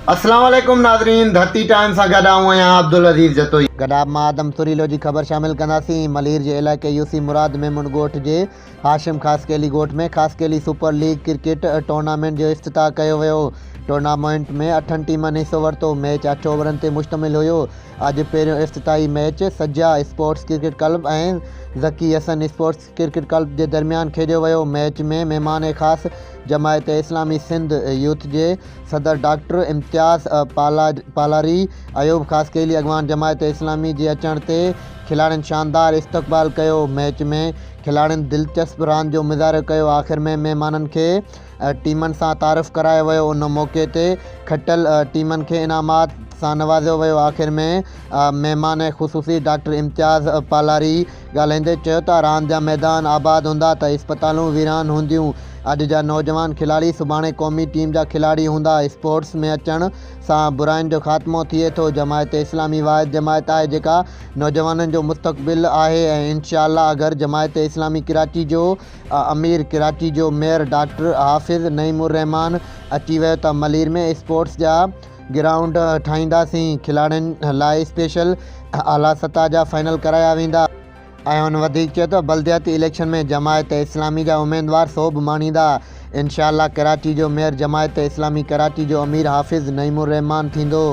अस्सलाम वालेकुम नाज़रीन, धरती टाइम सां गॾु आऊं आहियां अब्दुल अज़ीज़ जतोई। गॾा मां आदम तुरीलो जी ख़बर शामिल कंदासीं। मलीर जे इलाइक़े यूसी मुराद मेमुन ॻोठ जे हाशिम ख़ासकेली ॻोठ में ख़ासकेली सुपर लीग क्रिकेट टूर्नामेंट जो इफ़्तिताह कयो वियो। टूर्नामेंट में 8 टीमनि हिसो वरितो। मैच 8 ओवरनि ते मुश्तमिल हुयो। अॼु पहिरियों इफ़्तिताही match Sajja sports cricket club ऐं Zaki Hasan sports cricket club जे दरमियान खेॾियो वियो। मैच में महिमान ख़ासि जमायत इस्लामी सिंध यूथ जे सदर डॉक्टर इम्तियाज़ पालारी अयूब ख़ासकेली अॻवान जमायत इस्लामी जे अचण ते खिलाड़ियुनि शानदार इस्तक़बाल कयो। मैच में खिलाड़ियुनि दिलचस्प रांदि जो मुज़ाहिरो कयो। आख़िर में महिमाननि खे टीमनि सां तारुफ़ करायो वियो। उन मौक़े ते खटियल टीमनि खे इनामात सां नवाज़ियो वियो। आख़िर में महिमान ख़ुसूसी डॉक्टर इम्तियाज़ पालारी ॻाल्हाईंदे चयो त रांदि जा मैदान आबाद हूंदा त इस्पतालूं वीरान हूंदियूं। अॼु जा नौजवान खिलाड़ी सुभाणे क़ौमी टीम जा खिलाड़ी हूंदा। स्पोर्ट्स में अचण सां बुराइनि जो ख़ात्मो थिए थो। जमायत इस्लामी वाहिद जमायत आहे जेका नौजवाननि जो मुस्तक़बिल आहे ऐं इंशाअल्लाह अगरि जमायत इस्लामी कराची जो अमीर कराची जो मेयर डॉक्टर हाफ़िज़ नईमुर रहमान अची वियो त मलीर में स्पोर्ट्स जा ग्राउंड ठाहींदासीं। खिलाड़ियुनि लाइ स्पेशल आला सतह जा फाइनल कराया वेंदा। ऐं हुन वधीक चयो त बल्दियाती इलेक्शन में जमायत इस्लामी जा उम्मीदवार सोभ माणींदा। इंशाअल्लाह कराची जो मेयर जमायत इस्लामी कराची जो अमीर हाफ़िज़ नईमुर रहमान थींदो।